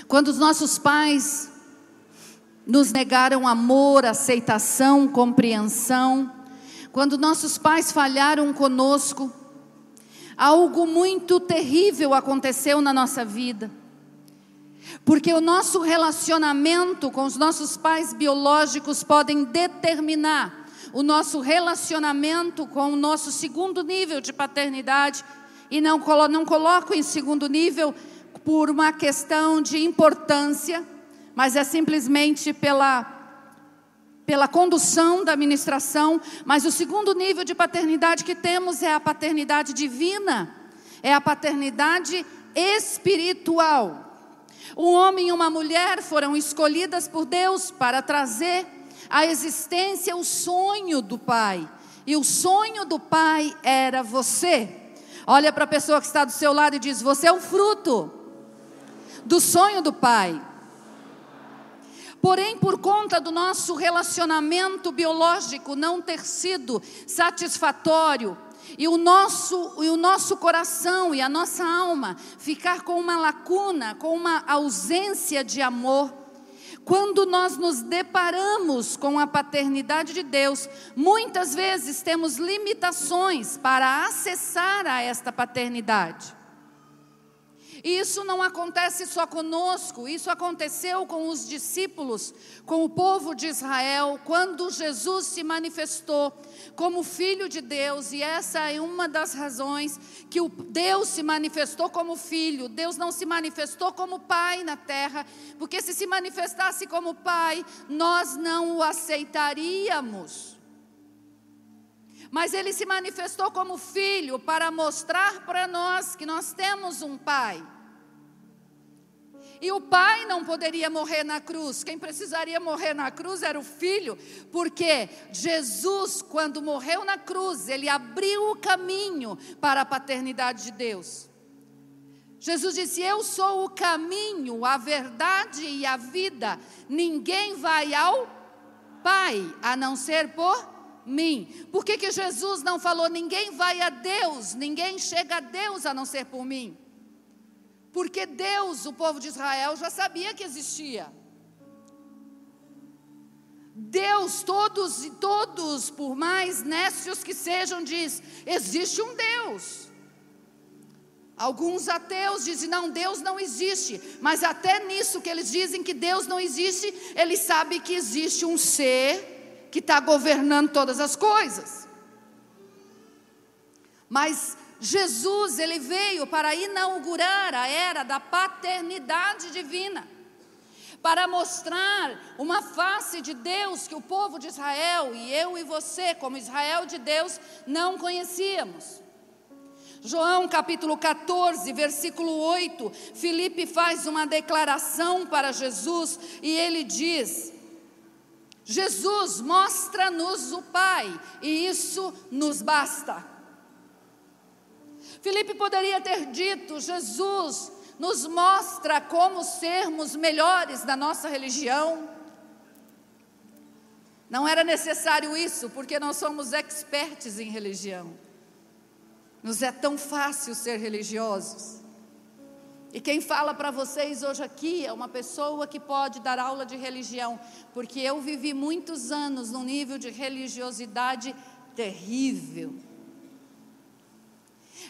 Quando os nossos pais nos negaram amor, aceitação, compreensão, quando nossos pais falharam conosco, algo muito terrível aconteceu na nossa vida. Porque o nosso relacionamento com os nossos pais biológicos podem determinar o nosso relacionamento com o nosso segundo nível de paternidade. E não coloco em segundo nível por uma questão de importância, mas é simplesmente pela condução da ministração. Mas o segundo nível de paternidade que temos é a paternidade divina, é a paternidade espiritual. Um homem e uma mulher foram escolhidas por Deus para trazer à existência o sonho do Pai. E o sonho do Pai era você. Olha para a pessoa que está do seu lado e diz: você é o fruto do sonho do Pai. Porém, por conta do nosso relacionamento biológico não ter sido satisfatório, e o nosso coração e a nossa alma ficar com uma lacuna, com uma ausência de amor, quando nós nos deparamos com a paternidade de Deus, muitas vezes temos limitações para acessar a esta paternidade. E isso não acontece só conosco, isso aconteceu com os discípulos, com o povo de Israel, quando Jesus se manifestou como Filho de Deus. E essa é uma das razões que Deus se manifestou como Filho. Deus não se manifestou como Pai na terra, porque se manifestasse como Pai, nós não o aceitaríamos. Mas Ele se manifestou como Filho para mostrar para nós que nós temos um Pai. E o Pai não poderia morrer na cruz. Quem precisaria morrer na cruz era o Filho, porque Jesus, quando morreu na cruz, Ele abriu o caminho para a paternidade de Deus. Jesus disse: eu sou o caminho, a verdade e a vida. Ninguém vai ao Pai, a não ser por mim. Por que Jesus não falou: ninguém vai a Deus, ninguém chega a Deus a não ser por mim? Porque Deus, o povo de Israel já sabia que existia. Deus, todos, por mais nécios que sejam, diz: existe um Deus. Alguns ateus dizem: não, Deus não existe. Mas até nisso que eles dizem que Deus não existe, eles sabem que existe um ser que está governando todas as coisas. Mas Jesus, Ele veio para inaugurar a era da paternidade divina, para mostrar uma face de Deus que o povo de Israel, e eu e você, como Israel de Deus, não conhecíamos. João capítulo 14, versículo 8, Filipe faz uma declaração para Jesus, e ele diz: Jesus, mostra-nos o Pai, e isso nos basta. Filipe poderia ter dito: Jesus nos mostra como sermos melhores na nossa religião. Não era necessário isso, porque nós somos expertos em religião. Nos é tão fácil ser religiosos. E quem fala para vocês hoje aqui é uma pessoa que pode dar aula de religião, porque eu vivi muitos anos num nível de religiosidade terrível.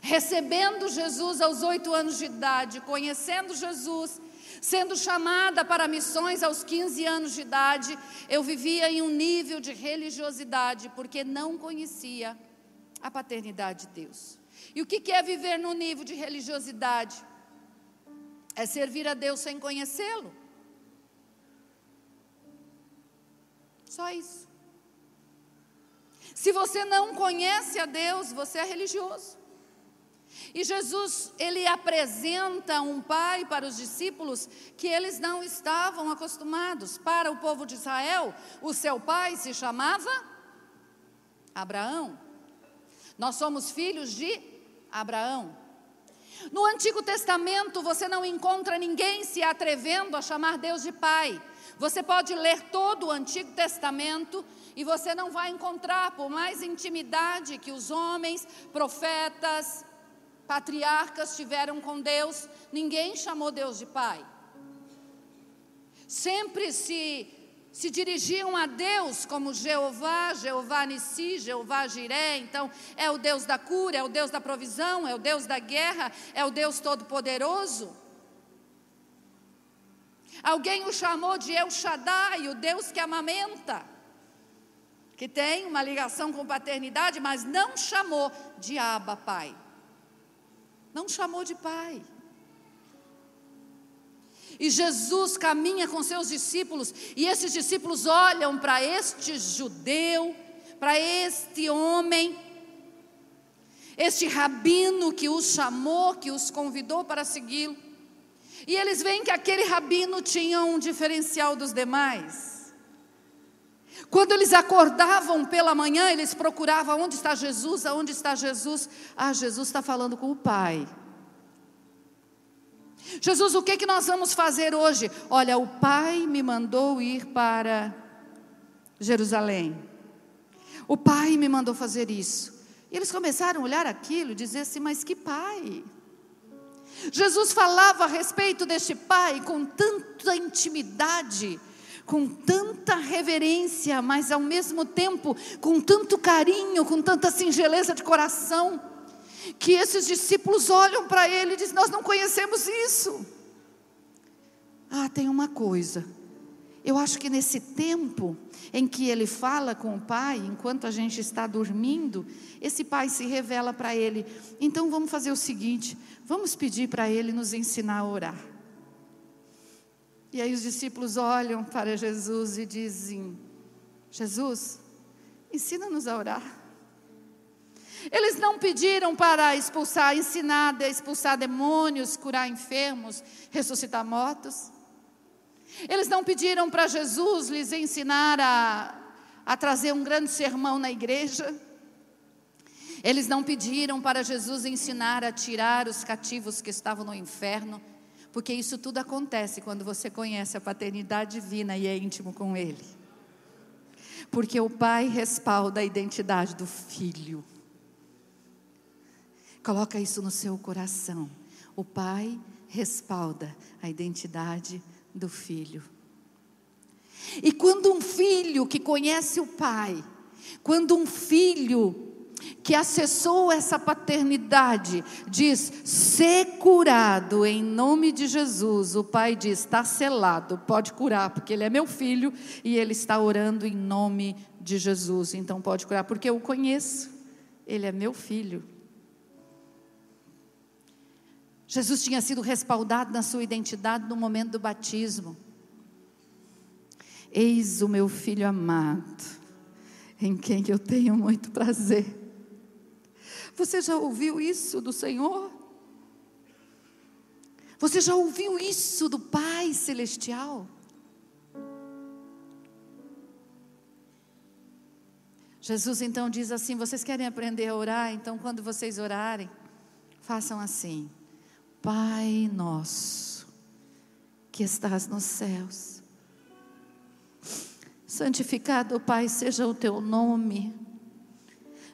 Recebendo Jesus aos 8 anos de idade, conhecendo Jesus, sendo chamada para missões aos 15 anos de idade, eu vivia em um nível de religiosidade, porque não conhecia a paternidade de Deus. E o que é viver num nível de religiosidade? É servir a Deus sem conhecê-lo. Só isso. Se você não conhece a Deus, você é religioso. E Jesus, Ele apresenta um pai para os discípulos que eles não estavam acostumados. Para o povo de Israel, o seu pai se chamava Abraão. Nós somos filhos de Abraão. No Antigo Testamento, você não encontra ninguém se atrevendo a chamar Deus de pai. Você pode ler todo o Antigo Testamento e você não vai encontrar, por mais intimidade que os homens, profetas, patriarcas tiveram com Deus, ninguém chamou Deus de pai. sempre se dirigiam a Deus como Jeová, Jeová Nissi, Jeová Jiré. Então é o Deus da cura, é o Deus da provisão, é o Deus da guerra, é o Deus Todo-Poderoso. Alguém o chamou de El Shaddai, o Deus que amamenta, que tem uma ligação com paternidade, mas não chamou de Abba, Pai. Não chamou de Pai. E Jesus caminha com seus discípulos, e esses discípulos olham para este judeu, para este homem, este rabino que os chamou, que os convidou para segui-lo. E eles veem que aquele rabino tinha um diferencial dos demais. Quando eles acordavam pela manhã, eles procuravam: onde está Jesus? Aonde está Jesus? Ah, Jesus está falando com o Pai. Jesus, o que nós vamos fazer hoje? Olha, o Pai me mandou ir para Jerusalém. O Pai me mandou fazer isso. E eles começaram a olhar aquilo e dizer assim: mas que Pai? Jesus falava a respeito deste Pai com tanta intimidade, com tanta reverência, mas ao mesmo tempo com tanto carinho, com tanta singeleza de coração, que esses discípulos olham para ele e dizem: nós não conhecemos isso. Ah, tem uma coisa, eu acho que nesse tempo em que ele fala com o Pai, enquanto a gente está dormindo, esse Pai se revela para ele. Então vamos fazer o seguinte, vamos pedir para ele nos ensinar a orar. E aí os discípulos olham para Jesus e dizem: Jesus, ensina-nos a orar. Eles não pediram para ensinar a expulsar demônios, curar enfermos, ressuscitar mortos. Eles não pediram para Jesus lhes ensinar a trazer um grande sermão na igreja. Eles não pediram para Jesus ensinar a tirar os cativos que estavam no inferno, porque isso tudo acontece quando você conhece a paternidade divina e é íntimo com Ele. Porque o Pai respalda a identidade do Filho. Coloca isso no seu coração. O Pai respalda a identidade do Filho. E quando um filho que conhece o Pai, quando um filho que acessou essa paternidade diz: ser curado em nome de Jesus, o Pai diz: está selado, pode curar, porque ele é meu filho e ele está orando em nome de Jesus, então pode curar, porque eu o conheço, ele é meu filho. Jesus tinha sido respaldado na sua identidade no momento do batismo. Eis o meu filho amado, em quem eu tenho muito prazer. Você já ouviu isso do Senhor? Você já ouviu isso do Pai Celestial? Jesus então diz assim: vocês querem aprender a orar? Então quando vocês orarem, façam assim: Pai nosso, que estás nos céus, santificado, Pai, seja o teu nome,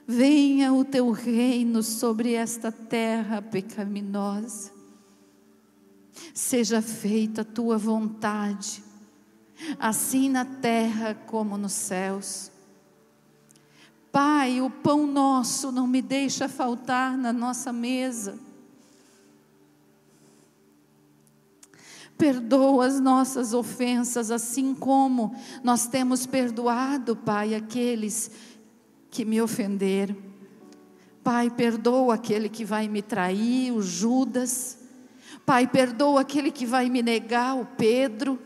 venha o teu reino sobre esta terra pecaminosa, seja feita a tua vontade, assim na terra como nos céus. Pai, o pão nosso não me deixa faltar na nossa mesa. Perdoa as nossas ofensas, assim como nós temos perdoado, Pai, aqueles que me ofenderam. Pai, perdoa aquele que vai me trair, o Judas. Pai, perdoa aquele que vai me negar, o Pedro.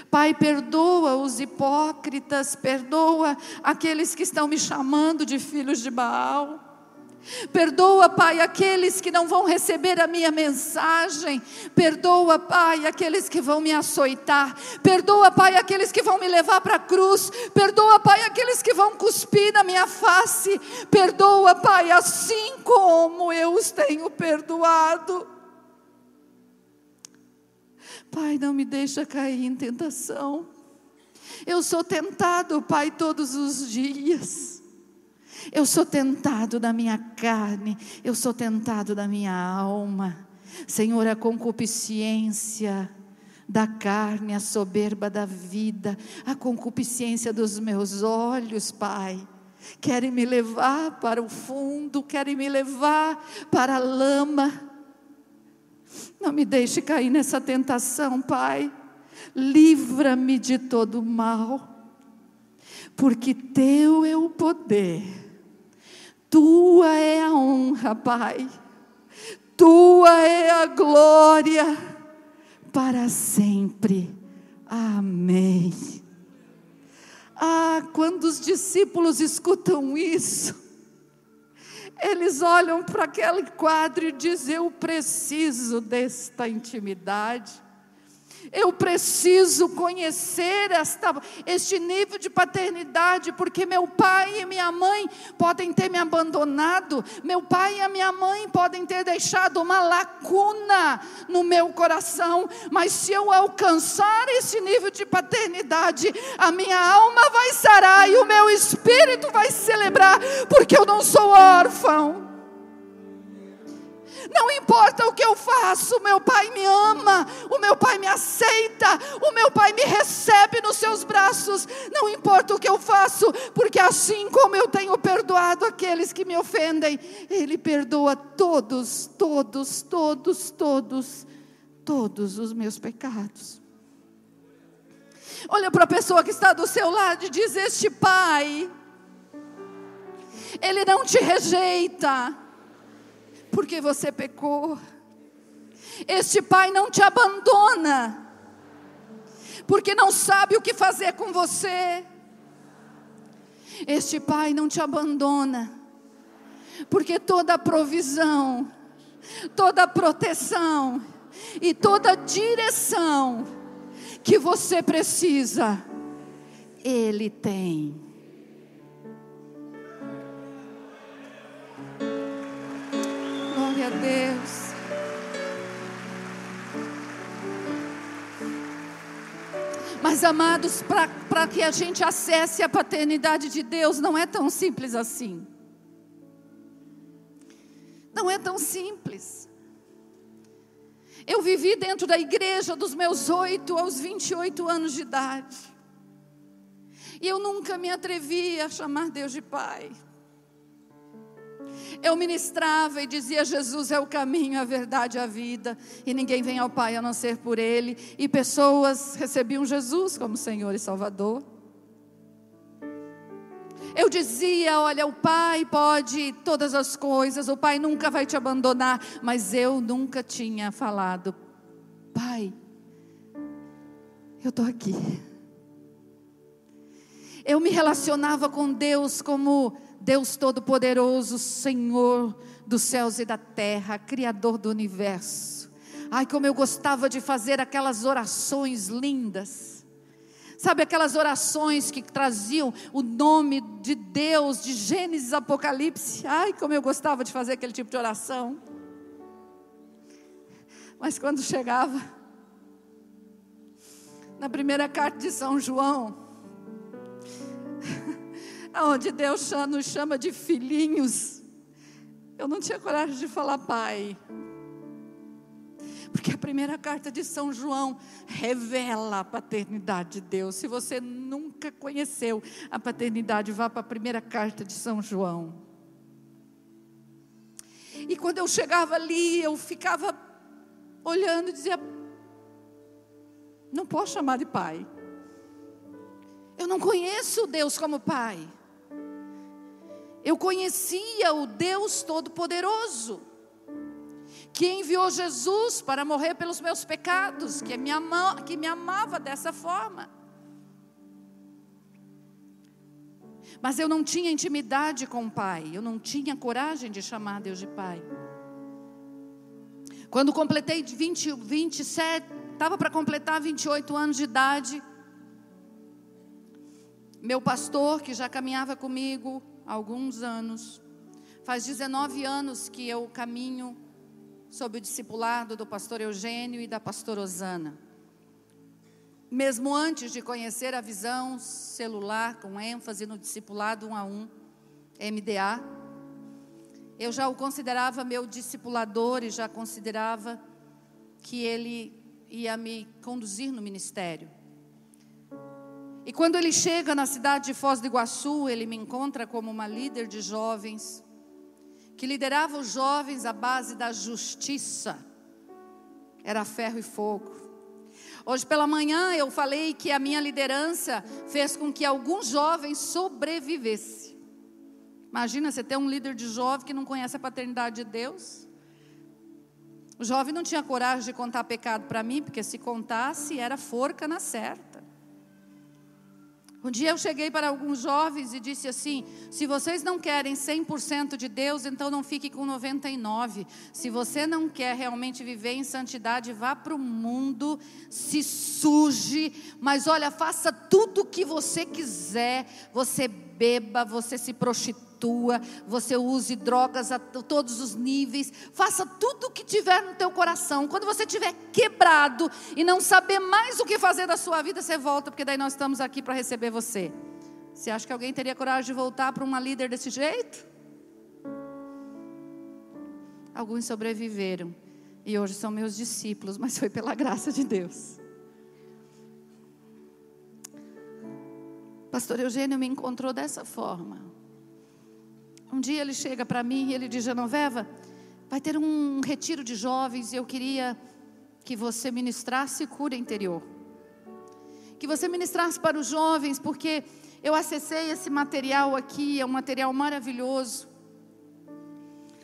Pai, perdoa os hipócritas, perdoa aqueles que estão me chamando de filhos de Baal. Perdoa, Pai, aqueles que não vão receber a minha mensagem. Perdoa, Pai, aqueles que vão me açoitar. Perdoa, Pai, aqueles que vão me levar para a cruz. Perdoa, Pai, aqueles que vão cuspir na minha face. Perdoa, Pai, assim como eu os tenho perdoado. Pai, não me deixa cair em tentação. Eu sou tentado, Pai, todos os dias. Eu sou tentado da minha carne, eu sou tentado da minha alma. Senhor, a concupiscência da carne, a soberba da vida, a concupiscência dos meus olhos, Pai. Querem me levar para o fundo, querem me levar para a lama. Não me deixe cair nessa tentação, Pai. Livra-me de todo mal, porque Teu é o poder, Tua é a honra, Pai, Tua é a glória, para sempre. Amém. Quando os discípulos escutam isso, eles olham para aquele quadro e dizem: eu preciso desta intimidade. Eu preciso conhecer este nível de paternidade, porque meu pai e minha mãe podem ter me abandonado, meu pai e a minha mãe podem ter deixado uma lacuna no meu coração, mas se eu alcançar esse nível de paternidade, a minha alma vai sarar e o meu espírito vai celebrar, porque eu não sou órfão. Não importa o que eu faço, o meu pai me ama, o meu pai me aceita, o meu pai me recebe nos seus braços. Não importa o que eu faço, porque assim como eu tenho perdoado aqueles que me ofendem, Ele perdoa todos os meus pecados. Olha para a pessoa que está do seu lado e diz: este pai, Ele não te rejeita porque você pecou. Este pai não te abandona porque não sabe o que fazer com você. Este pai não te abandona porque toda a provisão, toda a proteção e toda a direção que você precisa, Ele tem. Glória a Deus. Mas amados, para que a gente acesse a paternidade de Deus, não é tão simples assim. Não é tão simples. Eu vivi dentro da igreja dos meus 8 aos 28 anos de idade, e eu nunca me atrevi a chamar Deus de Pai. Eu ministrava e dizia: Jesus é o caminho, a verdade e a vida, e ninguém vem ao Pai a não ser por Ele. E pessoas recebiam Jesus como Senhor e Salvador. Eu dizia: olha, o Pai pode todas as coisas, o Pai nunca vai te abandonar. Mas eu nunca tinha falado: Pai, eu estou aqui. Eu me relacionava com Deus como Deus Todo-Poderoso, Senhor dos céus e da terra, Criador do universo. Ai, como eu gostava de fazer aquelas orações lindas. Sabe, aquelas orações que traziam o nome de Deus, de Gênesis, Apocalipse. Ai, como eu gostava de fazer aquele tipo de oração. Mas quando chegava na primeira carta de São João, onde Deus nos chama de filhinhos, eu não tinha coragem de falar Pai, porque a primeira carta de São João revela a paternidade de Deus. Se você nunca conheceu a paternidade, vá para a primeira carta de São João. E quando eu chegava ali, eu ficava olhando e dizia: não posso chamar de Pai, eu não conheço Deus como Pai. Eu conhecia o Deus Todo-Poderoso, que enviou Jesus para morrer pelos meus pecados, que me amava dessa forma. Mas eu não tinha intimidade com o Pai, eu não tinha coragem de chamar Deus de Pai. Quando completei 27, estava para completar 28 anos de idade, meu pastor, que já caminhava comigo há alguns anos, faz 19 anos que eu caminho sob o discipulado do pastor Eugênio e da pastora Osana. Mesmo antes de conhecer a visão celular, com ênfase no discipulado 1 a 1, MDA, eu já o considerava meu discipulador e já considerava que ele e a me conduzir no ministério. E quando ele chega na cidade de Foz do Iguaçu, ele me encontra como uma líder de jovens, que liderava os jovens à base da justiça. Era ferro e fogo. Hoje pela manhã eu falei que a minha liderança fez com que alguns jovens sobrevivessem. Imagina você ter um líder de jovem que não conhece a paternidade de Deus. O jovem não tinha coragem de contar pecado para mim, porque se contasse era forca na certa. Um dia eu cheguei para alguns jovens e disse assim: se vocês não querem 100% de Deus, então não fique com 99%. Se você não quer realmente viver em santidade, vá para o mundo, se suje, mas olha, faça tudo o que você quiser. Você beba, você se prostitua, você use drogas a todos os níveis, faça tudo o que tiver no teu coração. Quando você estiver quebrado e não saber mais o que fazer da sua vida, você volta, porque daí nós estamos aqui para receber você. Você acha que alguém teria coragem de voltar para uma líder desse jeito? Alguns sobreviveram e hoje são meus discípulos, mas foi pela graça de Deus. Pastor Eugênio me encontrou dessa forma. Um dia ele chega para mim e ele diz: Genoveva, vai ter um retiro de jovens e eu queria que você ministrasse cura interior. Que você ministrasse para os jovens, porque eu acessei esse material aqui, é um material maravilhoso.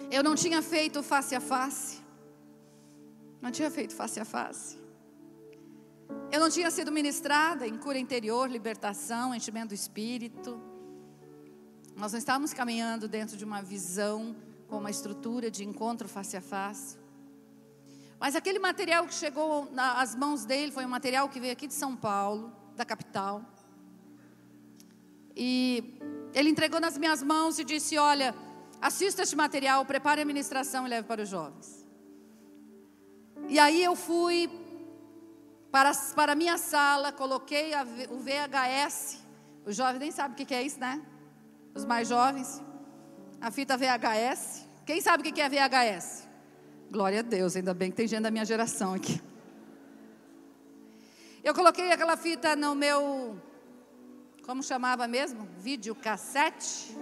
Eu não tinha feito face a face. Não tinha feito face a face. Eu não tinha sido ministrada em cura interior, libertação, enchimento do Espírito. Nós não estávamos caminhando dentro de uma visão com uma estrutura de encontro face a face. Mas aquele material que chegou às mãos dele foi um material que veio aqui de São Paulo, da capital. E ele entregou nas minhas mãos e disse: olha, assista este material, prepare a ministração e leve para os jovens. E aí eu fui para a minha sala, coloquei o VHS. Os jovens nem sabem o que é isso, né? Os mais jovens. A fita VHS. Quem sabe o que é VHS? Glória a Deus, ainda bem que tem gente da minha geração aqui. Eu coloquei aquela fita no meu, como chamava mesmo? Videocassete.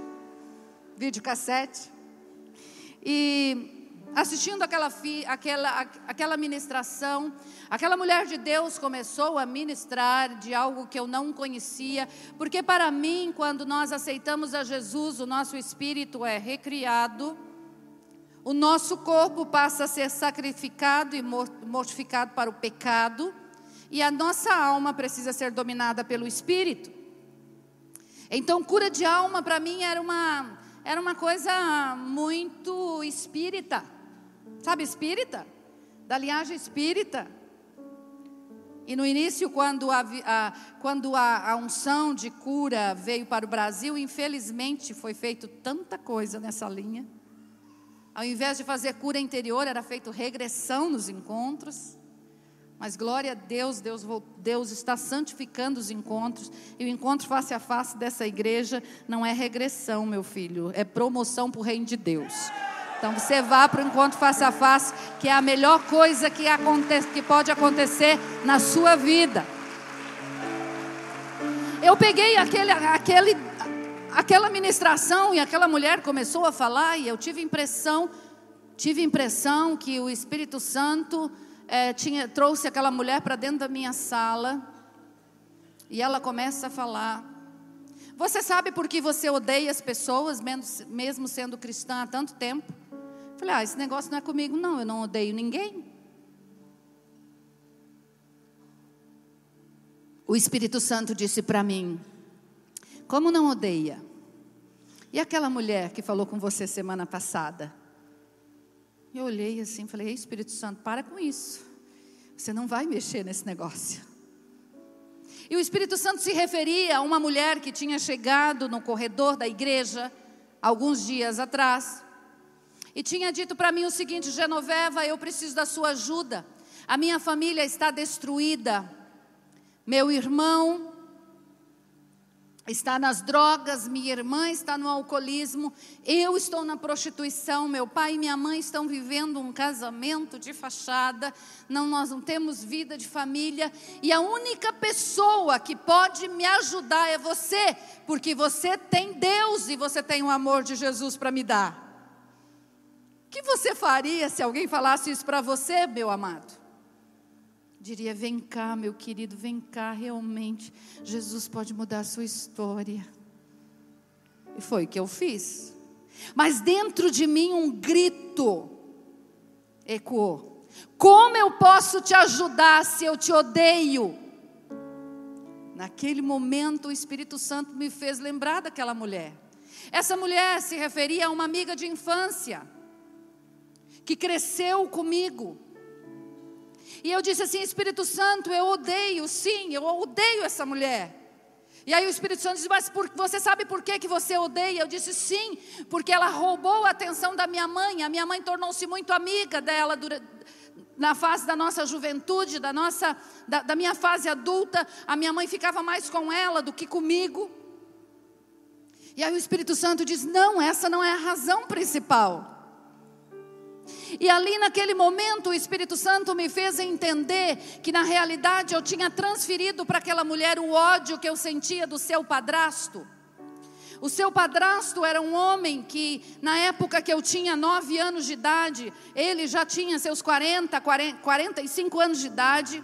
E assistindo aquela ministração, aquela mulher de Deus começou a ministrar de algo que eu não conhecia, porque para mim, quando nós aceitamos a Jesus, o nosso espírito é recriado, o nosso corpo passa a ser sacrificado e mortificado para o pecado, e a nossa alma precisa ser dominada pelo Espírito. Então, cura de alma para mim era uma coisa muito espírita. Sabe espírita? Da linhagem espírita. E no início, quando a unção de cura veio para o Brasil, infelizmente foi feito tanta coisa nessa linha. Ao invés de fazer cura interior, era feito regressão nos encontros. Mas glória a Deus, Deus está santificando os encontros. E o encontro face a face dessa igreja não é regressão, meu filho, é promoção para o reino de Deus. Então você vá para o encontro face a face, que é a melhor coisa que pode acontecer na sua vida. Eu peguei aquela ministração e aquela mulher começou a falar, e eu tive impressão que o Espírito Santo trouxe aquela mulher para dentro da minha sala, e ela começa a falar: você sabe por que você odeia as pessoas, mesmo sendo cristã há tanto tempo? Eu falei: esse negócio não é comigo não, eu não odeio ninguém. O Espírito Santo disse para mim: como não odeia? E aquela mulher que falou com você semana passada? Eu olhei assim, falei: ei, Espírito Santo, para com isso. Você não vai mexer nesse negócio. E o Espírito Santo se referia a uma mulher que tinha chegado no corredor da igreja alguns dias atrás e tinha dito para mim o seguinte: Genoveva, eu preciso da sua ajuda. A minha família está destruída. Meu irmão está nas drogas, minha irmã está no alcoolismo, eu estou na prostituição, meu pai e minha mãe estão vivendo um casamento de fachada, nós não temos vida de família, e a única pessoa que pode me ajudar é você, porque você tem Deus e você tem o amor de Jesus para me dar. O que você faria se alguém falasse isso para você, meu amado? Diria: vem cá, meu querido, vem cá, realmente, Jesus pode mudar a sua história. E foi o que eu fiz. Mas dentro de mim um grito ecoou: como eu posso te ajudar se eu te odeio? Naquele momento o Espírito Santo me fez lembrar daquela mulher. Essa mulher se referia a uma amiga de infância, que cresceu comigo. E eu disse assim: Espírito Santo, eu odeio, sim, eu odeio essa mulher. E aí o Espírito Santo disse: mas você sabe por que você odeia? Eu disse: sim, porque ela roubou a atenção da minha mãe. A minha mãe tornou-se muito amiga dela na fase da nossa juventude, da minha fase adulta. A minha mãe ficava mais com ela do que comigo. E aí o Espírito Santo diz: não, essa não é a razão principal. E ali naquele momento o Espírito Santo me fez entender que na realidade eu tinha transferido para aquela mulher o ódio que eu sentia do seu padrasto. O seu padrasto era um homem que na época que eu tinha 9 anos de idade, ele já tinha seus 45 anos de idade.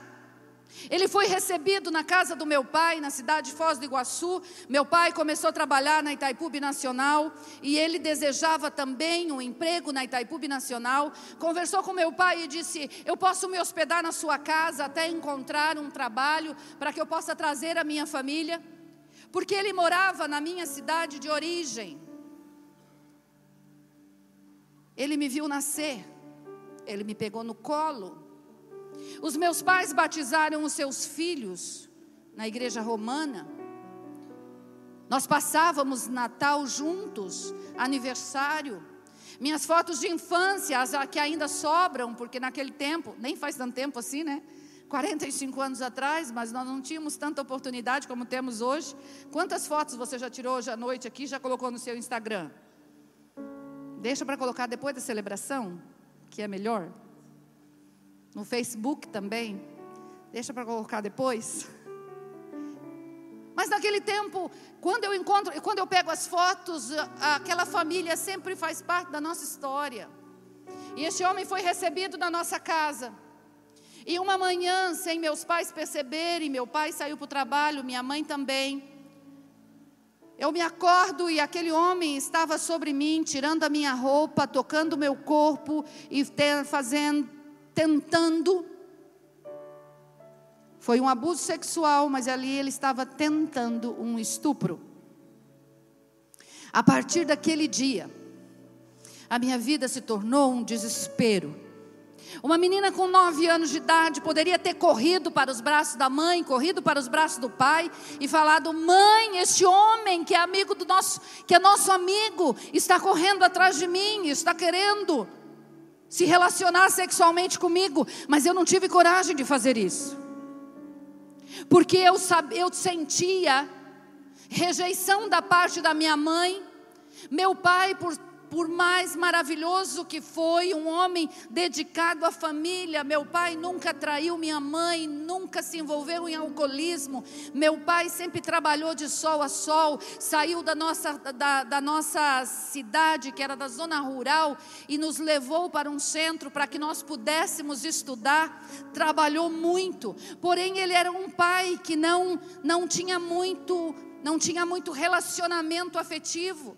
Ele foi recebido na casa do meu pai, na cidade de Foz do Iguaçu. Meu pai começou a trabalhar na Itaipu Binacional e ele desejava também um emprego na Itaipu Binacional. Conversou com meu pai e disse: eu posso me hospedar na sua casa até encontrar um trabalho para que eu possa trazer a minha família? Porque ele morava na minha cidade de origem. Ele me viu nascer, ele me pegou no colo. Os meus pais batizaram os seus filhos na igreja romana. Nós passávamos Natal juntos, aniversário. Minhas fotos de infância, as que ainda sobram, porque naquele tempo, nem faz tanto tempo assim, né? 45 anos atrás, mas nós não tínhamos tanta oportunidade como temos hoje. Quantas fotos você já tirou hoje à noite aqui, já colocou no seu Instagram? Deixa para colocar depois da celebração, que é melhor. No Facebook também, deixa para colocar depois. Mas naquele tempo, quando eu pego as fotos, aquela família sempre faz parte da nossa história. E esse homem foi recebido na nossa casa. E uma manhã, sem meus pais perceberem, meu pai saiu para o trabalho, minha mãe também. Eu me acordo e aquele homem estava sobre mim, tirando a minha roupa, tocando o meu corpo e tentando. Foi um abuso sexual, mas ali ele estava tentando um estupro. A partir daquele dia, a minha vida se tornou um desespero. Uma menina com 9 anos de idade poderia ter corrido para os braços da mãe, corrido para os braços do pai e falado: mãe, este homem que é amigo que é nosso amigo, está correndo atrás de mim, está querendo se relacionar sexualmente comigo. Mas eu não tive coragem de fazer isso, porque eu sentia rejeição da parte da minha mãe. Meu pai, por mais maravilhoso que foi, um homem dedicado à família, meu pai nunca traiu minha mãe, nunca se envolveu em alcoolismo. Meu pai sempre trabalhou de sol a sol, saiu da nossa cidade, que era da zona rural, e nos levou para um centro para que nós pudéssemos estudar. Trabalhou muito, porém ele era um pai que não tinha muito relacionamento afetivo.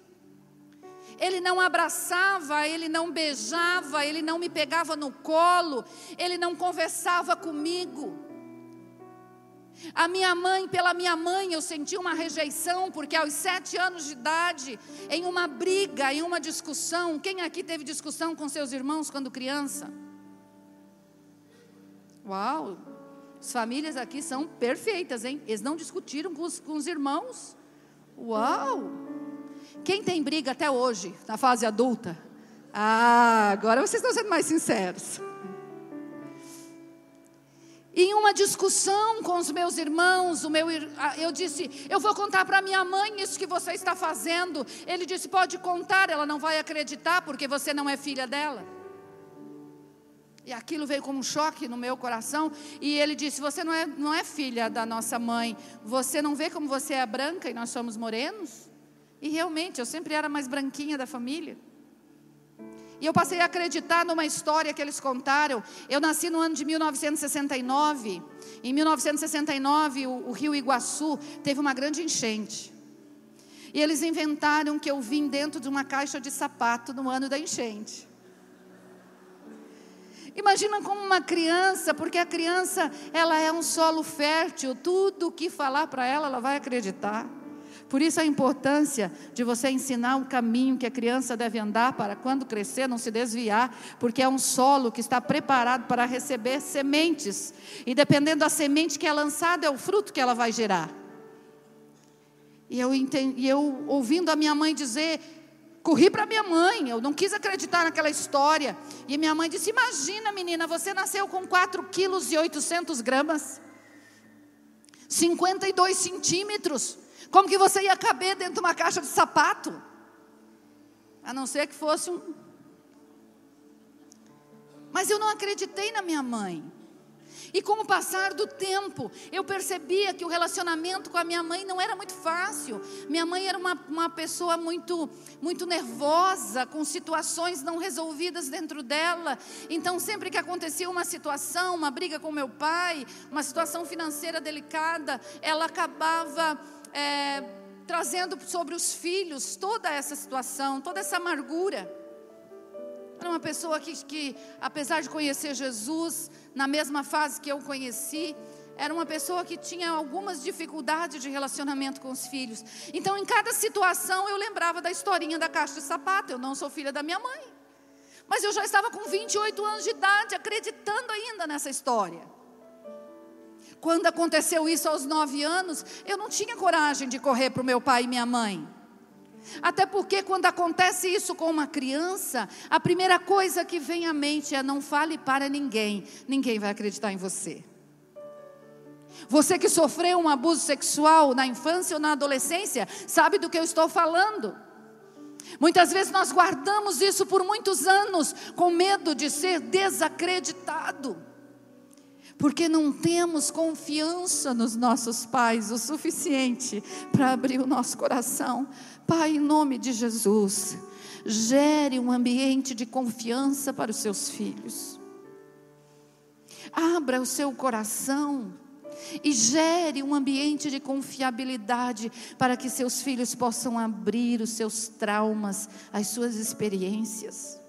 Ele não abraçava, ele não beijava, ele não me pegava no colo, ele não conversava comigo. Pela minha mãe, eu senti uma rejeição, porque aos 7 anos de idade, em uma briga, em uma discussão, quem aqui teve discussão com seus irmãos quando criança? Uau, as famílias aqui são perfeitas, hein? Eles não discutiram com os irmãos? Uau! Quem tem briga até hoje, na fase adulta? Agora vocês estão sendo mais sinceros. E em uma discussão com os meus irmãos, eu disse: eu vou contar para minha mãe isso que você está fazendo. Ele disse: pode contar, ela não vai acreditar, porque você não é filha dela. E aquilo veio como um choque no meu coração. E ele disse: você não é filha da nossa mãe. Você não vê como você é branca e nós somos morenos? E realmente, eu sempre era a mais branquinha da família. E eu passei a acreditar numa história que eles contaram. Eu nasci no ano de 1969. Em 1969, o rio Iguaçu teve uma grande enchente. E eles inventaram que eu vim dentro de uma caixa de sapato no ano da enchente. Imagina como uma criança, porque a criança, ela é um solo fértil, tudo o que falar para ela, ela vai acreditar. Por isso a importância de você ensinar o caminho que a criança deve andar para quando crescer não se desviar, porque é um solo que está preparado para receber sementes, e dependendo da semente que é lançada, é o fruto que ela vai gerar. E eu ouvindo a minha mãe dizer, corri para minha mãe, eu não quis acreditar naquela história. E minha mãe disse: imagina, menina, você nasceu com 4,8 kg, 52 centímetros. Como que você ia caber dentro de uma caixa de sapato? A não ser que fosse um... Mas eu não acreditei na minha mãe. E com o passar do tempo, eu percebia que o relacionamento com a minha mãe não era muito fácil. Minha mãe era uma pessoa muito nervosa, com situações não resolvidas dentro dela. Então sempre que acontecia uma situação, uma briga com meu pai, uma situação financeira delicada, ela acabava trazendo sobre os filhos toda essa situação, toda essa amargura. Era uma pessoa que apesar de conhecer Jesus, na mesma fase que eu conheci, era uma pessoa que tinha algumas dificuldades de relacionamento com os filhos. Então em cada situação eu lembrava da historinha da caixa de sapato. Eu não sou filha da minha mãe, mas eu já estava com 28 anos de idade, acreditando ainda nessa história. Quando aconteceu isso aos 9 anos, eu não tinha coragem de correr para o meu pai e minha mãe. Até porque quando acontece isso com uma criança, a primeira coisa que vem à mente é: não fale para ninguém, ninguém vai acreditar em você. Você que sofreu um abuso sexual na infância ou na adolescência, sabe do que eu estou falando. Muitas vezes nós guardamos isso por muitos anos, com medo de ser desacreditado, porque não temos confiança nos nossos pais o suficiente para abrir o nosso coração. Pai, em nome de Jesus, gere um ambiente de confiança para os seus filhos. Abra o seu coração e gere um ambiente de confiabilidade para que seus filhos possam abrir os seus traumas, as suas experiências.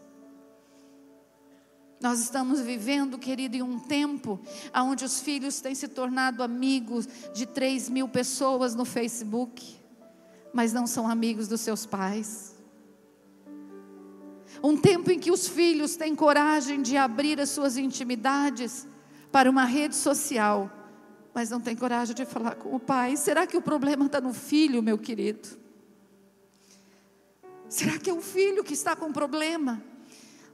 Nós estamos vivendo, querido, em um tempo onde os filhos têm se tornado amigos de 3.000 pessoas no Facebook, mas não são amigos dos seus pais. Um tempo em que os filhos têm coragem de abrir as suas intimidades para uma rede social, mas não têm coragem de falar com o pai. Será que o problema está no filho, meu querido? Será que é o filho que está com problema?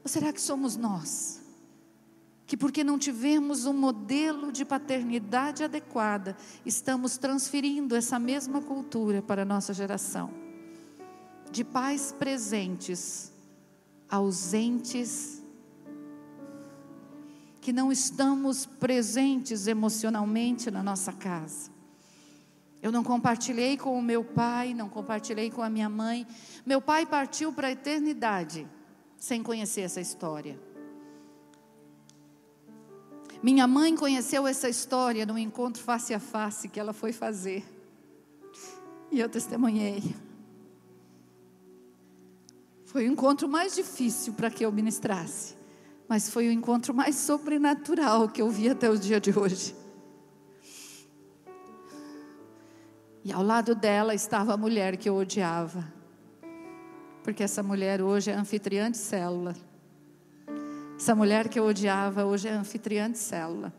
Ou será que somos nós, que porque não tivemos um modelo de paternidade adequada, estamos transferindo essa mesma cultura para a nossa geração? De pais presentes, ausentes, que não estamos presentes emocionalmente na nossa casa. Eu não compartilhei com o meu pai, não compartilhei com a minha mãe. Meu pai partiu para a eternidade sem conhecer essa história. Minha mãe conheceu essa história num encontro face a face que ela foi fazer, e eu testemunhei. Foi o encontro mais difícil para que eu ministrasse, mas foi o encontro mais sobrenatural que eu vi até o dia de hoje. E ao lado dela estava a mulher que eu odiava, porque essa mulher hoje é anfitriã de célula. Essa mulher que eu odiava hoje é anfitriã de célula.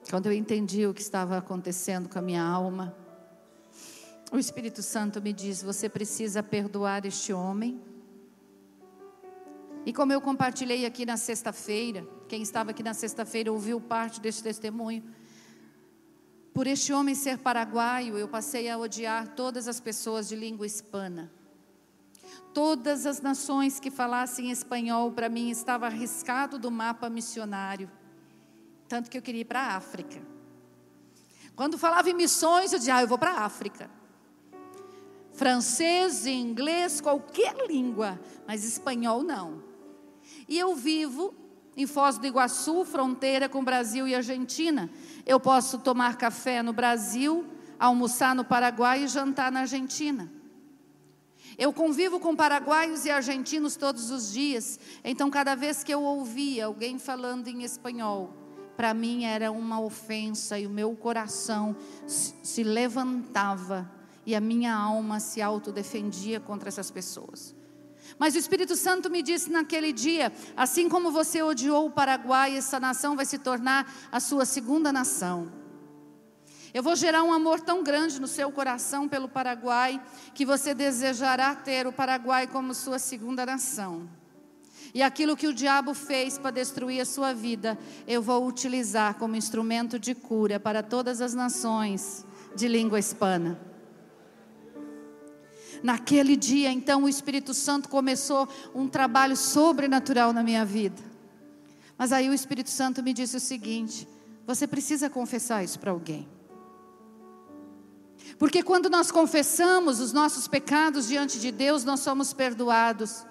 Quando eu entendi o que estava acontecendo com a minha alma, O Espírito Santo me diz: você precisa perdoar este homem. E como eu compartilhei aqui na sexta-feira, quem estava aqui na sexta-feira ouviu parte desse testemunho. Por este homem ser paraguaio, eu passei a odiar todas as pessoas de língua hispana. Todas as nações que falassem espanhol, para mim, estava arriscado do mapa missionário. Tanto que eu queria ir para a África. Quando falava em missões, eu dizia: eu vou para a África. Francês, inglês, qualquer língua, mas espanhol não. E eu vivo em Foz do Iguaçu, fronteira com Brasil e Argentina. Eu posso tomar café no Brasil, almoçar no Paraguai e jantar na Argentina. Eu convivo com paraguaios e argentinos todos os dias. Então, cada vez que eu ouvia alguém falando em espanhol, para mim era uma ofensa e o meu coração se levantava e a minha alma se autodefendia contra essas pessoas. Mas o Espírito Santo me disse naquele dia: assim como você odiou o Paraguai, essa nação vai se tornar a sua segunda nação. Eu vou gerar um amor tão grande no seu coração pelo Paraguai, que você desejará ter o Paraguai como sua segunda nação. E aquilo que o diabo fez para destruir a sua vida, eu vou utilizar como instrumento de cura para todas as nações de língua hispana. Naquele dia, então, o Espírito Santo começou um trabalho sobrenatural na minha vida. Mas aí o Espírito Santo me disse o seguinte: você precisa confessar isso para alguém. Porque quando nós confessamos os nossos pecados diante de Deus, nós somos perdoados.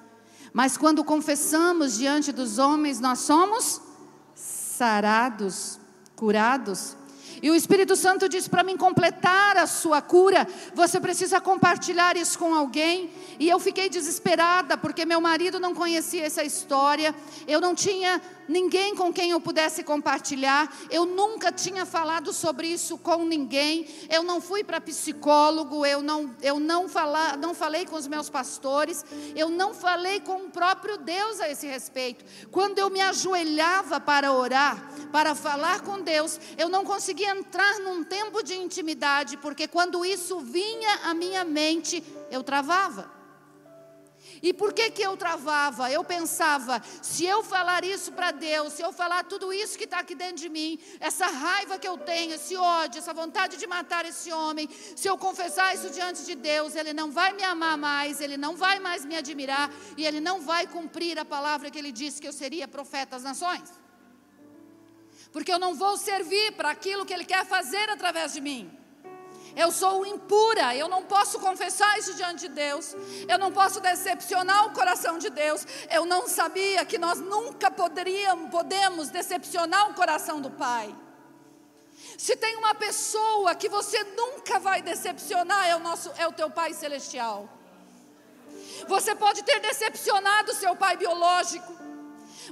Mas quando confessamos diante dos homens, nós somos sarados, curados. E o Espírito Santo diz para mim: completar a sua cura, você precisa compartilhar isso com alguém. E eu fiquei desesperada, porque meu marido não conhecia essa história. Eu não tinha ninguém com quem eu pudesse compartilhar. Eu nunca tinha falado sobre isso com ninguém. Eu não fui para psicólogo, eu não falei com os meus pastores, eu não falei com o próprio Deus a esse respeito. Quando eu me ajoelhava para orar, para falar com Deus, eu não conseguia entrar num tempo de intimidade, porque quando isso vinha à minha mente, eu travava. E por que eu travava? Eu pensava: se eu falar isso para Deus, se eu falar tudo isso que está aqui dentro de mim, essa raiva que eu tenho, esse ódio, essa vontade de matar esse homem, se eu confessar isso diante de Deus, Ele não vai me amar mais, Ele não vai mais me admirar, e Ele não vai cumprir a palavra que Ele disse que eu seria profeta às nações. Porque eu não vou servir para aquilo que Ele quer fazer através de mim. Eu sou impura, eu não posso confessar isso diante de Deus, eu não posso decepcionar o coração de Deus. Eu não sabia que nós nunca podemos decepcionar o coração do Pai. Se tem uma pessoa que você nunca vai decepcionar, é o teu Pai Celestial. Você pode ter decepcionado o seu pai biológico,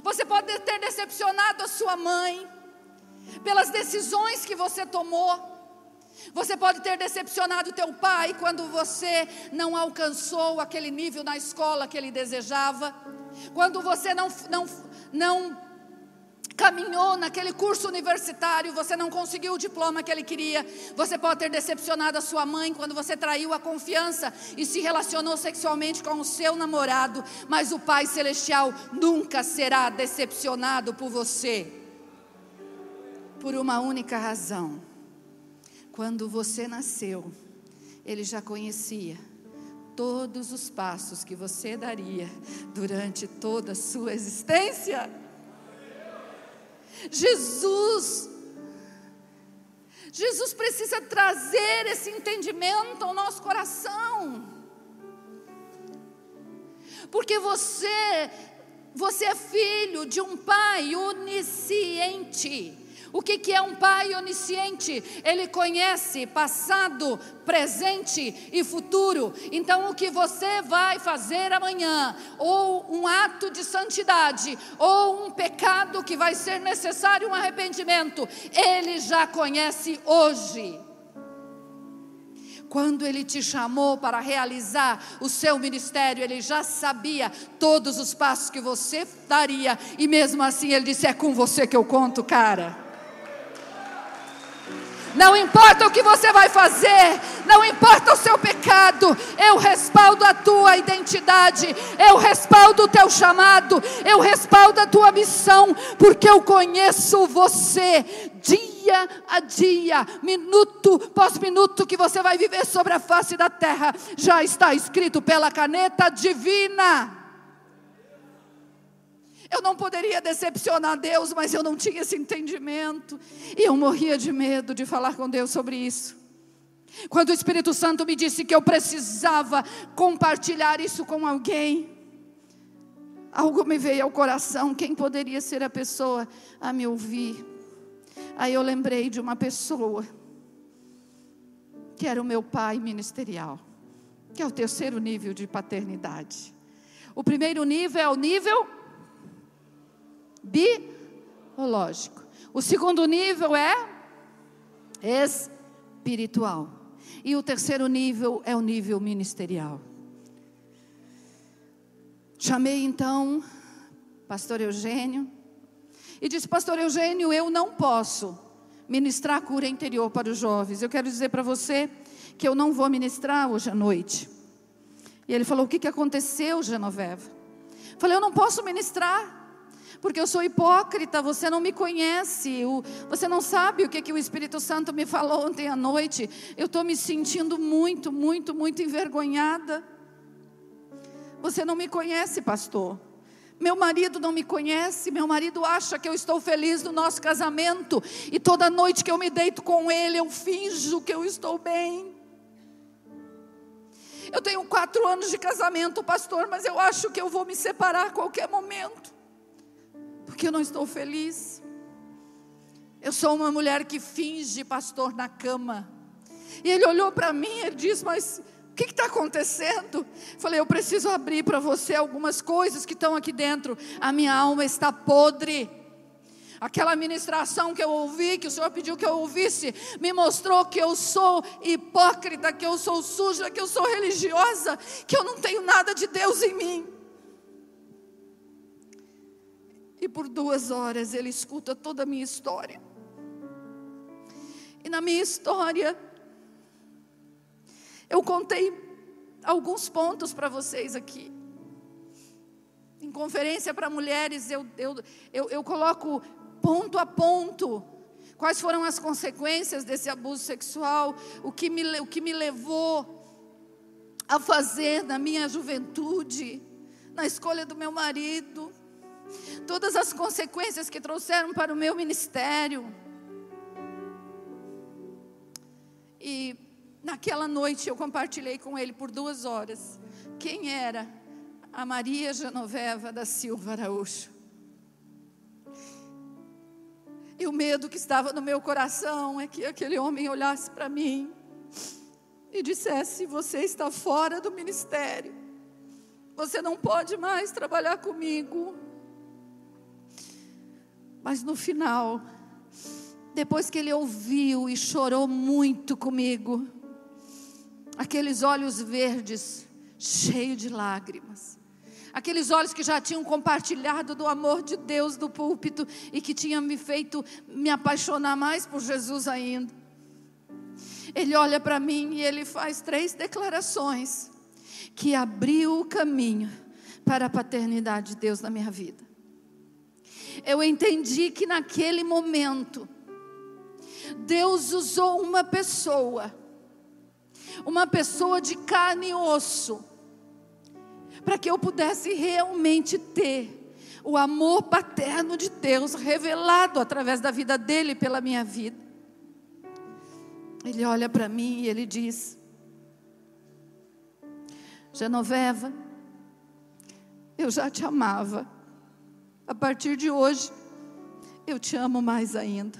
você pode ter decepcionado a sua mãe, pelas decisões que você tomou. Você pode ter decepcionado o teu pai quando você não alcançou aquele nível na escola que ele desejava, quando você não caminhou naquele curso universitário, você não conseguiu o diploma que ele queria. Você pode ter decepcionado a sua mãe quando você traiu a confiança e se relacionou sexualmente com o seu namorado. Mas o Pai Celestial nunca será decepcionado por você, por uma única razão: quando você nasceu, Ele já conhecia todos os passos que você daria durante toda a sua existência. Jesus precisa trazer esse entendimento ao nosso coração. Porque você é filho de um Pai onisciente. O que é um pai onisciente? Ele conhece passado, presente e futuro. Então o que você vai fazer amanhã, ou um ato de santidade, ou um pecado que vai ser necessário um arrependimento, Ele já conhece hoje. Quando Ele te chamou para realizar o seu ministério, Ele já sabia todos os passos que você daria. E mesmo assim Ele disse: é com você que eu conto, cara. Não importa o que você vai fazer, não importa o seu respaldo a tua identidade, eu respaldo o teu chamado, eu respaldo a tua missão, porque eu conheço você. Dia a dia, minuto após minuto que você vai viver sobre a face da terra, já está escrito pela caneta divina. Eu não poderia decepcionar Deus, mas eu não tinha esse entendimento, e eu morria de medo de falar com Deus sobre isso. Quando o Espírito Santo me disse que eu precisava compartilhar isso com alguém, algo me veio ao coração. Quem poderia ser a pessoa a me ouvir? Aí eu lembrei de uma pessoa, que era o meu pai ministerial, que é o terceiro nível de paternidade. O primeiro nível é o nível biológico. O segundo nível é espiritual. E o terceiro nível é o nível ministerial. Chamei então pastor Eugênio e disse: pastor Eugênio, eu não posso ministrar cura interior para os jovens. Eu quero dizer para você que eu não vou ministrar hoje à noite. E ele falou: o que aconteceu, Genoveva? Falei: eu não posso ministrar, porque eu sou hipócrita, você não me conhece, você não sabe o que o Espírito Santo me falou ontem à noite. Eu estou me sentindo muito envergonhada. Você não me conhece, pastor. Meu marido não me conhece, meu marido acha que eu estou feliz no nosso casamento, e toda noite que eu me deito com ele, eu finjo que eu estou bem. Eu tenho 4 anos de casamento, pastor, mas eu acho que eu vou me separar a qualquer momento, porque eu não estou feliz. Eu sou uma mulher que finge, pastor, na cama. E ele olhou para mim e disse: mas o que está acontecendo? Falei: eu preciso abrir para você algumas coisas que estão aqui dentro. A minha alma está podre. Aquela ministração que eu ouvi, que o Senhor pediu que eu ouvisse, me mostrou que eu sou hipócrita, que eu sou suja, que eu sou religiosa, que eu não tenho nada de Deus em mim. E por 2 horas ele escuta toda a minha história. E na minha história, eu contei alguns pontos para vocês aqui. Em conferência para mulheres, eu coloco ponto a ponto quais foram as consequências desse abuso sexual, o que me levou a fazer na minha juventude, na escolha do meu marido, todas as consequências que trouxeram para o meu ministério. E naquela noite eu compartilhei com ele por 2 horas quem era a Maria Genoveva da Silva Araújo. E o medo que estava no meu coração é que aquele homem olhasse para mim e dissesse: você está fora do ministério, você não pode mais trabalhar comigo. Mas no final, depois que ele ouviu e chorou muito comigo, aqueles olhos verdes, cheios de lágrimas, aqueles olhos que já tinham compartilhado do amor de Deus do púlpito e que tinham me feito me apaixonar mais por Jesus ainda. Ele olha para mim e ele faz 3 declarações que abriu o caminho para a paternidade de Deus na minha vida. Eu entendi que naquele momento Deus usou uma pessoa de carne e osso, para que eu pudesse realmente ter o amor paterno de Deus revelado através da vida dele pela minha vida. Ele olha para mim e ele diz: Genoveva, eu já te amava, a partir de hoje eu te amo mais ainda.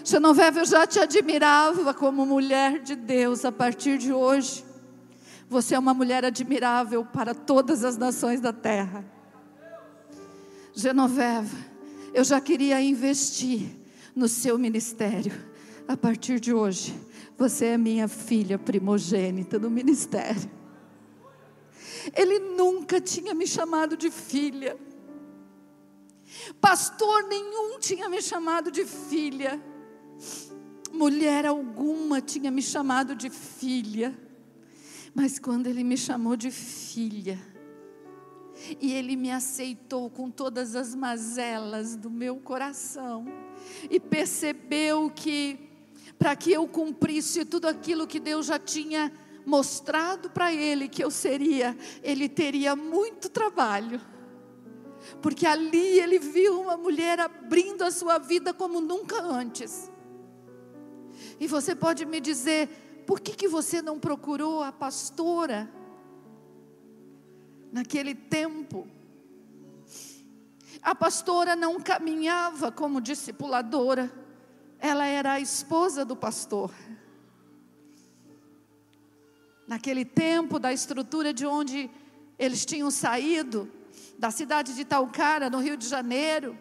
Genoveva, eu já te admirava como mulher de Deus, a partir de hoje você é uma mulher admirável para todas as nações da terra. Genoveva, eu já queria investir no seu ministério, a partir de hoje você é minha filha primogênita no ministério. Ele nunca tinha me chamado de filha, pastor nenhum tinha me chamado de filha, mulher alguma tinha me chamado de filha. Mas quando Ele me chamou de filha, e Ele me aceitou com todas as mazelas do meu coração, e percebeu que, para que eu cumprisse tudo aquilo que Deus já tinha mostrado para Ele que eu seria, Ele teria muito trabalho. Porque ali Ele viu uma mulher abrindo a sua vida como nunca antes. E você pode me dizer, por que você não procurou a pastora naquele tempo? A pastora não caminhava como discipuladora, ela era a esposa do pastor. Naquele tempo, da estrutura de onde eles tinham saído, da cidade de Taucara, no Rio de Janeiro,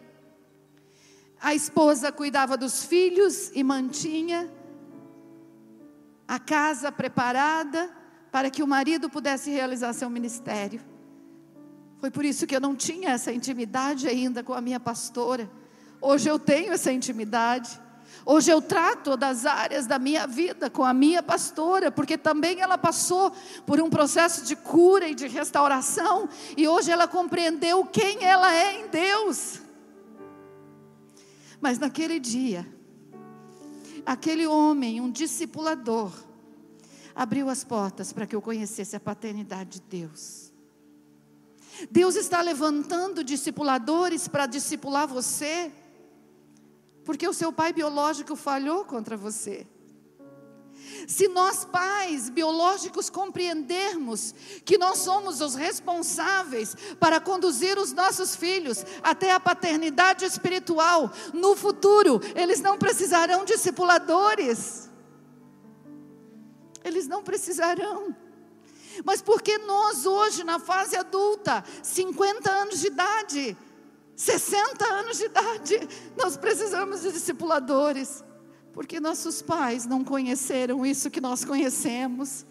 a esposa cuidava dos filhos e mantinha a casa preparada para que o marido pudesse realizar seu ministério. Foi por isso que eu não tinha essa intimidade ainda com a minha pastora. Hoje eu tenho essa intimidade. Hoje eu trato das áreas da minha vida com a minha pastora, porque também ela passou por um processo de cura e de restauração, e hoje ela compreendeu quem ela é em Deus. Mas naquele dia, aquele homem, um discipulador, abriu as portas para que eu conhecesse a paternidade de Deus. Deus está levantando discipuladores para discipular você, porque o seu pai biológico falhou contra você. Se nós pais biológicos compreendermos que nós somos os responsáveis para conduzir os nossos filhos até a paternidade espiritual, no futuro eles não precisarão de discipuladores. Eles não precisarão. Mas porque nós hoje na fase adulta, 50 anos de idade, 60 anos de idade, nós precisamos de discipuladores, porque nossos pais não conheceram isso que nós conhecemos.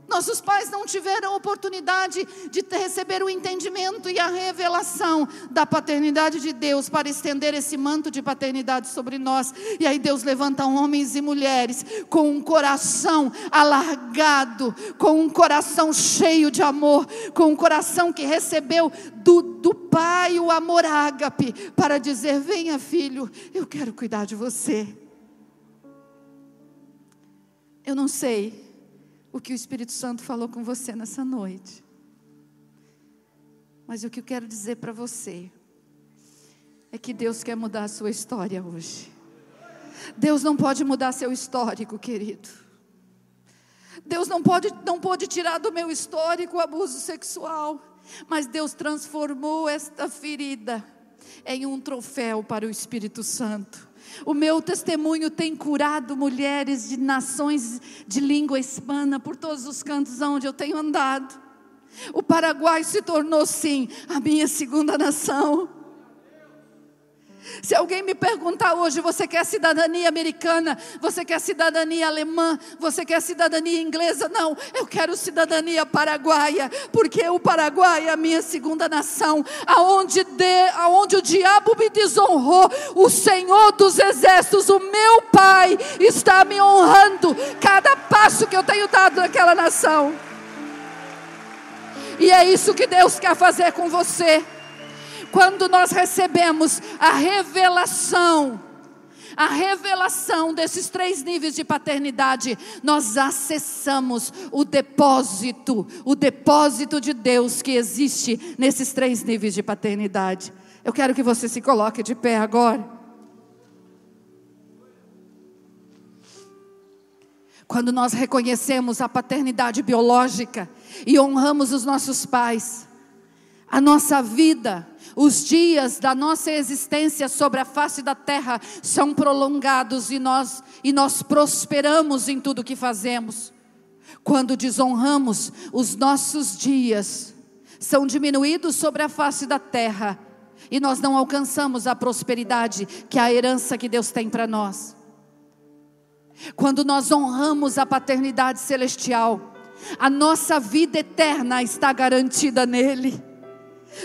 Nossos pais não tiveram oportunidade de receber o entendimento e a revelação da paternidade de Deus para estender esse manto de paternidade sobre nós. E aí Deus levanta homens e mulheres com um coração alargado, com um coração cheio de amor, com um coração que recebeu do Pai o amor ágape, para dizer: venha filho, eu quero cuidar de você. Eu não sei o que o Espírito Santo falou com você nessa noite, mas o que eu quero dizer para você é que Deus quer mudar a sua história hoje. Deus não pode mudar seu histórico, querido. Deus não pode tirar do meu histórico o abuso sexual, mas Deus transformou esta ferida em um troféu para o Espírito Santo. O meu testemunho tem curado mulheres de nações de língua hispana por todos os cantos onde eu tenho andado. O Paraguai se tornou, sim, a minha segunda nação. Se alguém me perguntar hoje: você quer cidadania americana? Você quer cidadania alemã? Você quer cidadania inglesa? Não, eu quero cidadania paraguaia, porque o Paraguai é a minha segunda nação, aonde o diabo me desonrou, o Senhor dos exércitos, o meu Pai, está me honrando cada passo que eu tenho dado naquela nação. E é isso que Deus quer fazer com você. Quando nós recebemos a revelação desses 3 níveis de paternidade, nós acessamos o depósito de Deus que existe nesses 3 níveis de paternidade. Eu quero que você se coloque de pé agora. Quando nós reconhecemos a paternidade biológica e honramos os nossos pais, a nossa vida, os dias da nossa existência sobre a face da terra são prolongados e nós prosperamos em tudo que fazemos. Quando desonramos, os nossos dias são diminuídos sobre a face da terra e nós não alcançamos a prosperidade, que é a herança que Deus tem para nós. Quando nós honramos a paternidade celestial, a nossa vida eterna está garantida nele.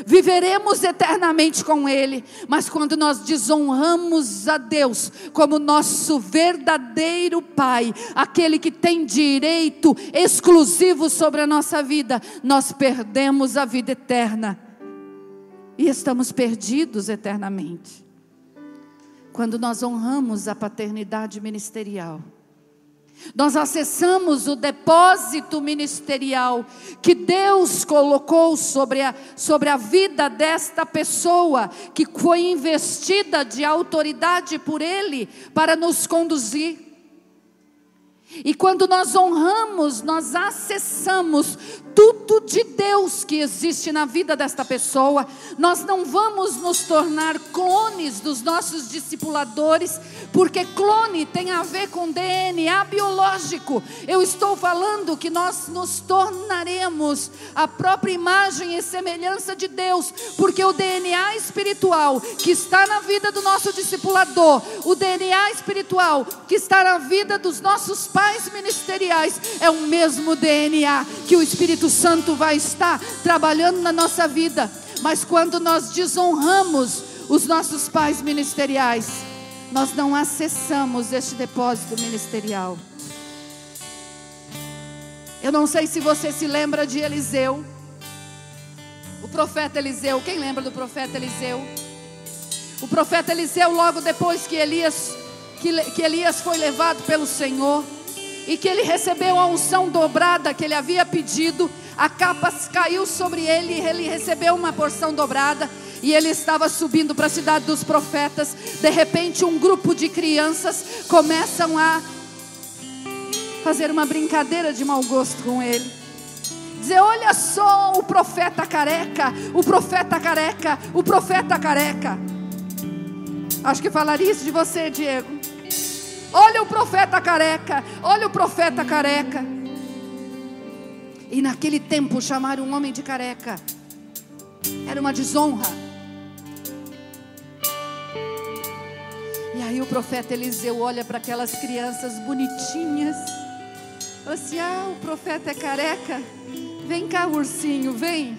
viveremos eternamente com Ele. Mas quando nós desonramos a Deus como nosso verdadeiro Pai, aquele que tem direito exclusivo sobre a nossa vida, nós perdemos a vida eterna e estamos perdidos eternamente. Quando nós honramos a paternidade ministerial, nós acessamos o depósito ministerial que Deus colocou sobre a vida desta pessoa, que foi investida de autoridade por Ele para nos conduzir. E quando nós honramos, nós acessamos tudo de Deus que existe na vida desta pessoa. Nós não vamos nos tornar clones dos nossos discipuladores, porque clone tem a ver com DNA biológico. Eu estou falando que nós nos tornaremos a própria imagem e semelhança de Deus, porque o DNA espiritual que está na vida do nosso discipulador, o DNA espiritual que está na vida dos nossos pais ministeriais, é o mesmo DNA que o Espírito Santo vai estar trabalhando na nossa vida. Mas quando nós desonramos os nossos pais ministeriais, nós não acessamos este depósito ministerial. Eu não sei se você se lembra de Eliseu, o profeta Eliseu. Quem lembra do profeta Eliseu? O profeta Eliseu, logo depois que Elias foi levado pelo Senhor, e que ele recebeu a unção dobrada que ele havia pedido, a capa caiu sobre ele, e ele recebeu uma porção dobrada, e ele estava subindo para a cidade dos profetas. De repente um grupo de crianças começam a fazer uma brincadeira de mau gosto com ele, dizer: olha só o profeta careca, o profeta careca, o profeta careca. Acho que falaria isso de você, Diego. Olha o profeta careca, olha o profeta careca. E naquele tempo chamar um homem de careca era uma desonra. E aí o profeta Eliseu olha para aquelas crianças bonitinhas, fala assim: ah, o profeta é careca? Vem cá, ursinho, vem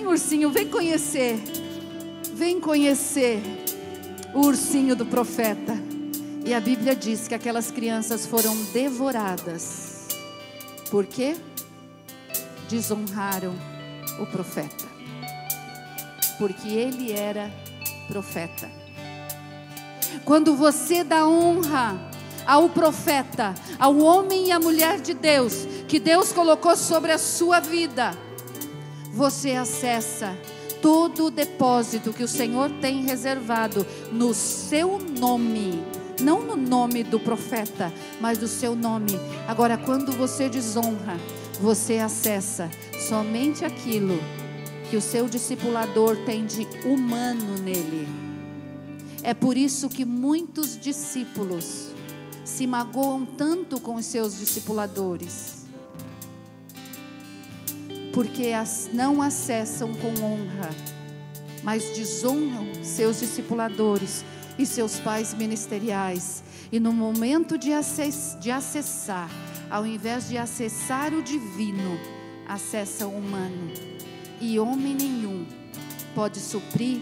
ursinho, vem conhecer o ursinho do profeta. E a Bíblia diz que aquelas crianças foram devoradas. Por quê? Desonraram o profeta, porque ele era profeta. Quando você dá honra ao profeta, ao homem e à mulher de Deus, que Deus colocou sobre a sua vida, você acessa todo o depósito que o Senhor tem reservado no seu nome. Não no nome do profeta, mas do seu nome. Agora, quando você desonra, você acessa somente aquilo que o seu discipulador tem de humano nele. É por isso que muitos discípulos se magoam tanto com os seus discipuladores, porque não acessam com honra, mas desonram seus discipuladores e seus pais ministeriais. E no momento de acessar, ao invés de acessar o divino, acessa o humano. E homem nenhum pode suprir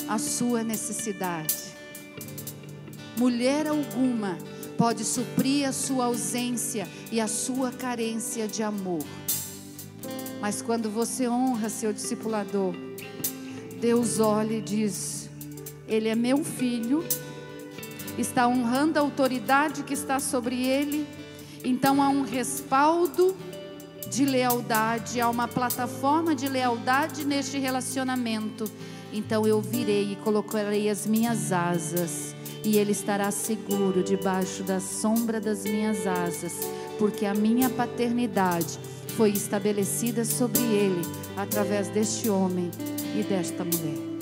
a sua necessidade. Mulher alguma pode suprir a sua ausência e a sua carência de amor. Mas quando você honra seu discipulador, Deus olha e diz: ele é meu filho, está honrando a autoridade que está sobre ele. Então há um respaldo de lealdade, há uma plataforma de lealdade neste relacionamento. Então eu virei e colocarei as minhas asas, e ele estará seguro debaixo da sombra das minhas asas, porque a minha paternidade foi estabelecida sobre ele através deste homem e desta mulher.